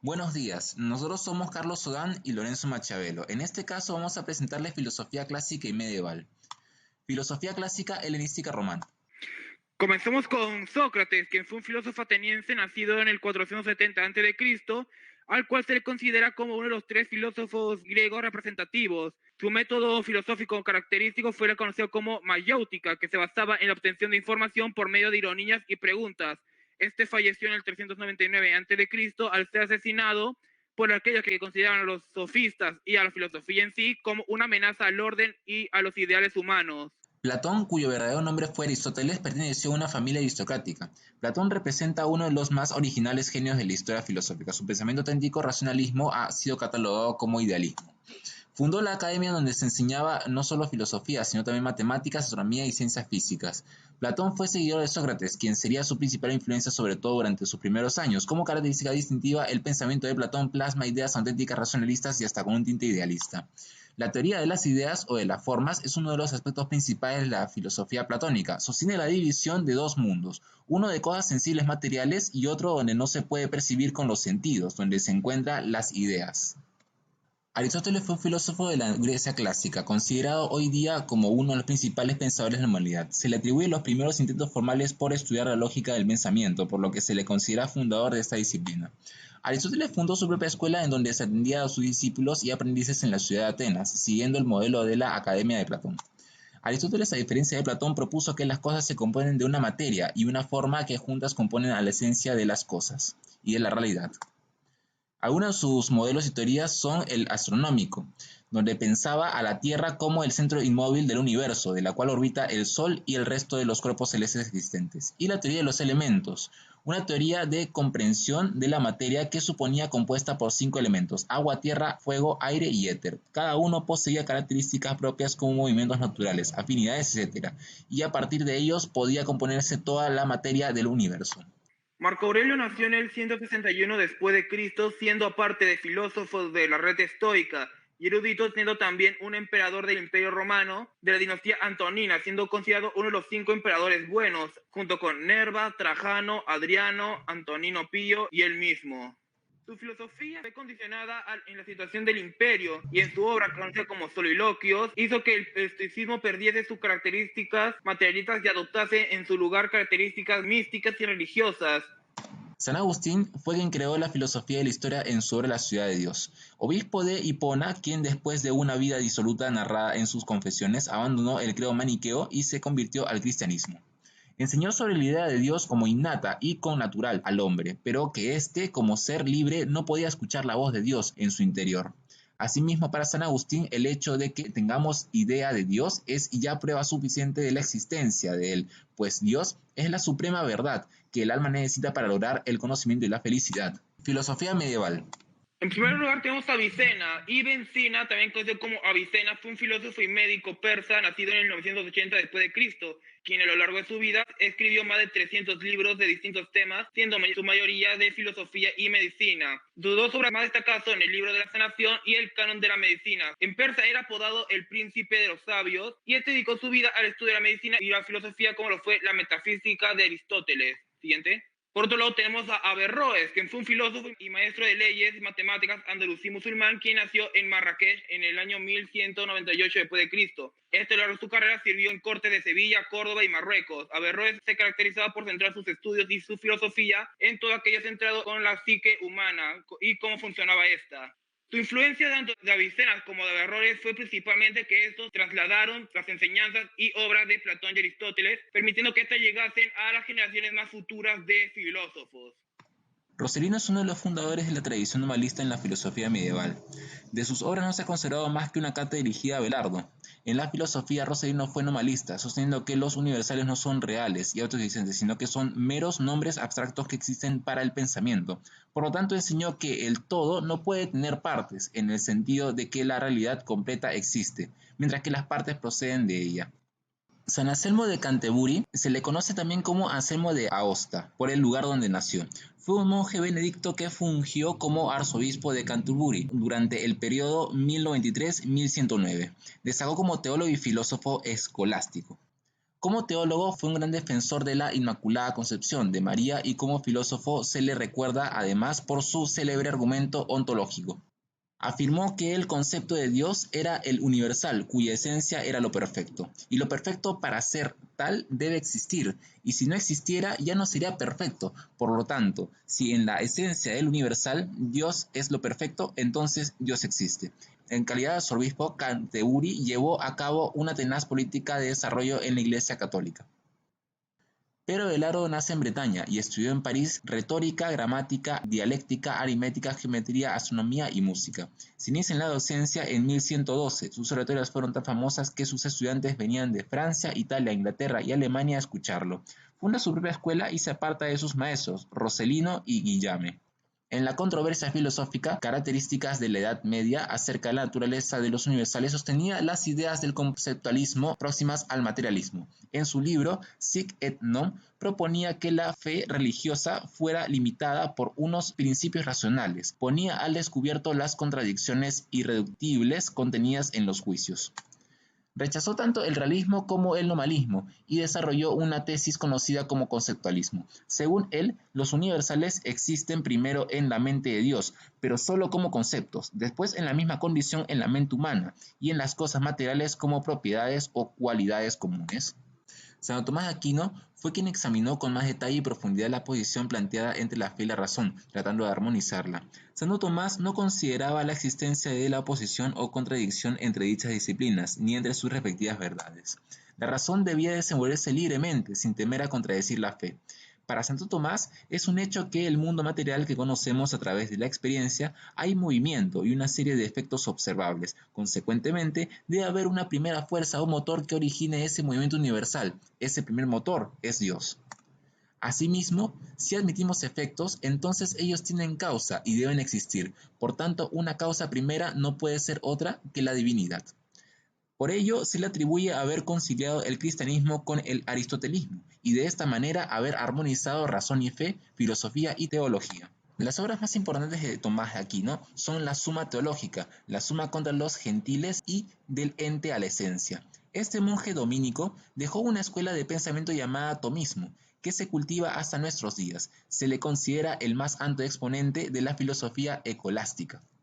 Buenos días, nosotros somos Carlos Sodán y Lorenzo Machiavelo. En este caso vamos a presentarles filosofía clásica y medieval. Filosofía clásica helenística romana. Comenzamos con Sócrates, quien fue un filósofo ateniense nacido en el 470 a.C., al cual se le considera como uno de los tres filósofos griegos representativos. Su método filosófico característico fue reconocido como mayéutica, que se basaba en la obtención de información por medio de ironías y preguntas. Este falleció en el 399 a.C. al ser asesinado por aquellos que consideraban a los sofistas y a la filosofía en sí como una amenaza al orden y a los ideales humanos. Platón, cuyo verdadero nombre fue Aristóteles, perteneció a una familia aristocrática. Platón representa a uno de los más originales genios de la historia filosófica. Su pensamiento auténtico racionalismo ha sido catalogado como idealismo. Fundó la academia donde se enseñaba no solo filosofía, sino también matemáticas, astronomía y ciencias físicas. Platón fue seguidor de Sócrates, quien sería su principal influencia sobre todo durante sus primeros años. Como característica distintiva, el pensamiento de Platón plasma ideas auténticas racionalistas y hasta con un tinte idealista. La teoría de las ideas o de las formas es uno de los aspectos principales de la filosofía platónica. Sostiene la división de dos mundos, uno de cosas sensibles materiales y otro donde no se puede percibir con los sentidos, donde se encuentran las ideas. Aristóteles fue un filósofo de la Grecia clásica, considerado hoy día como uno de los principales pensadores de la humanidad. Se le atribuyen los primeros intentos formales por estudiar la lógica del pensamiento, por lo que se le considera fundador de esta disciplina. Aristóteles fundó su propia escuela en donde se atendía a sus discípulos y aprendices en la ciudad de Atenas, siguiendo el modelo de la Academia de Platón. Aristóteles, a diferencia de Platón, propuso que las cosas se componen de una materia y una forma que juntas componen a la esencia de las cosas y de la realidad. Algunos de sus modelos y teorías son el astronómico, donde pensaba a la Tierra como el centro inmóvil del universo, de la cual orbita el Sol y el resto de los cuerpos celestes existentes, y la teoría de los elementos, una teoría de comprensión de la materia que suponía compuesta por 5 elementos: agua, tierra, fuego, aire y éter. Cada uno poseía características propias como movimientos naturales, afinidades, etc., y a partir de ellos podía componerse toda la materia del universo. Marco Aurelio nació en el 161 después de Cristo, siendo aparte de filósofo de la red estoica y erudito, siendo también un emperador del Imperio Romano de la dinastía Antonina, siendo considerado uno de los 5 emperadores buenos, junto con Nerva, Trajano, Adriano, Antonino Pío y él mismo. Su filosofía fue condicionada en la situación del imperio y en su obra, conocida como Soliloquios, hizo que el estoicismo perdiese sus características materialistas y adoptase en su lugar características místicas y religiosas. San Agustín fue quien creó la filosofía de la historia en su obra La ciudad de Dios. Obispo de Hipona, quien después de una vida disoluta narrada en sus confesiones, abandonó el credo maniqueo y se convirtió al cristianismo. Enseñó sobre la idea de Dios como innata y connatural al hombre, pero que éste, como ser libre, no podía escuchar la voz de Dios en su interior. Asimismo, para San Agustín, el hecho de que tengamos idea de Dios es ya prueba suficiente de la existencia de Él, pues Dios es la suprema verdad que el alma necesita para lograr el conocimiento y la felicidad. Filosofía medieval. En primer lugar tenemos a Avicena. Ibn Sina, también conocido como Avicena, fue un filósofo y médico persa nacido en el 980 después de Cristo, quien a lo largo de su vida escribió más de 300 libros de distintos temas, siendo su mayoría de filosofía y medicina. Sus dos obras más destacadas son el libro de la sanación y el canon de la medicina. En persa era apodado el príncipe de los sabios y este dedicó su vida al estudio de la medicina y la filosofía, como lo fue la metafísica de Aristóteles. Siguiente. Por otro lado tenemos a Averroes, quien fue un filósofo y maestro de leyes y matemáticas andalusí musulmán, quien nació en Marrakech en el año 1198 después de Cristo. Este a lo largo de su carrera sirvió en cortes de Sevilla, Córdoba y Marruecos. Averroes se caracterizaba por centrar sus estudios y su filosofía en todo aquello centrado con la psique humana y cómo funcionaba esta. Su influencia tanto de Avicena como de Averroes fue principalmente que estos trasladaron las enseñanzas y obras de Platón y Aristóteles, permitiendo que éstas llegasen a las generaciones más futuras de filósofos. Rossellino es uno de los fundadores de la tradición nomalista en la filosofía medieval. De sus obras no se ha conservado más que una carta dirigida a Abelardo. En la filosofía, Rossellino fue nomalista, sosteniendo que los universales no son reales y autoexistentes, sino que son meros nombres abstractos que existen para el pensamiento. Por lo tanto, enseñó que el todo no puede tener partes, en el sentido de que la realidad completa existe, mientras que las partes proceden de ella. San Anselmo de Canterbury se le conoce también como Anselmo de Aosta, por el lugar donde nació. Fue un monje benedicto que fungió como arzobispo de Canterbury durante el periodo 1093-1109. Destacó como teólogo y filósofo escolástico. Como teólogo fue un gran defensor de la Inmaculada Concepción de María y como filósofo se le recuerda además por su célebre argumento ontológico. Afirmó que el concepto de Dios era el universal, cuya esencia era lo perfecto, y lo perfecto para ser tal debe existir, y si no existiera ya no sería perfecto. Por lo tanto, si en la esencia del universal Dios es lo perfecto, entonces Dios existe. En calidad de arzobispo, Canterbury llevó a cabo una tenaz política de desarrollo en la Iglesia Católica. Pero Abelardo nace en Bretaña y estudió en París retórica, gramática, dialéctica, aritmética, geometría, astronomía y música. Se inicia en la docencia en 1112. Sus oratorias fueron tan famosas que sus estudiantes venían de Francia, Italia, Inglaterra y Alemania a escucharlo. Funda su propia escuela y se aparta de sus maestros, Roselino y Guillame. En la controversia filosófica, características de la Edad Media acerca de la naturaleza de los universales, sostenía las ideas del conceptualismo próximas al materialismo. En su libro Sic et Non proponía que la fe religiosa fuera limitada por unos principios racionales, ponía al descubierto las contradicciones irreductibles contenidas en los juicios. Rechazó tanto el realismo como el nominalismo y desarrolló una tesis conocida como conceptualismo. Según él, los universales existen primero en la mente de Dios, pero solo como conceptos, después en la misma condición en la mente humana y en las cosas materiales como propiedades o cualidades comunes. Santo Tomás de Aquino fue quien examinó con más detalle y profundidad la posición planteada entre la fe y la razón, tratando de armonizarla. Santo Tomás no consideraba la existencia de la oposición o contradicción entre dichas disciplinas, ni entre sus respectivas verdades. La razón debía desenvolverse libremente, sin temer a contradecir la fe. Para Santo Tomás es un hecho que el mundo material que conocemos a través de la experiencia hay movimiento y una serie de efectos observables. Consecuentemente, debe haber una primera fuerza o motor que origine ese movimiento universal. Ese primer motor es Dios. Asimismo, si admitimos efectos, entonces ellos tienen causa y deben existir. Por tanto, una causa primera no puede ser otra que la divinidad. Por ello, se le atribuye haber conciliado el cristianismo con el aristotelismo y de esta manera haber armonizado razón y fe, filosofía y teología. Las obras más importantes de Tomás de Aquino son la Suma Teológica, la Suma contra los Gentiles y Del ente a la esencia. Este monje dominico dejó una escuela de pensamiento llamada tomismo, que se cultiva hasta nuestros días. Se le considera el más alto exponente de la filosofía escolástica.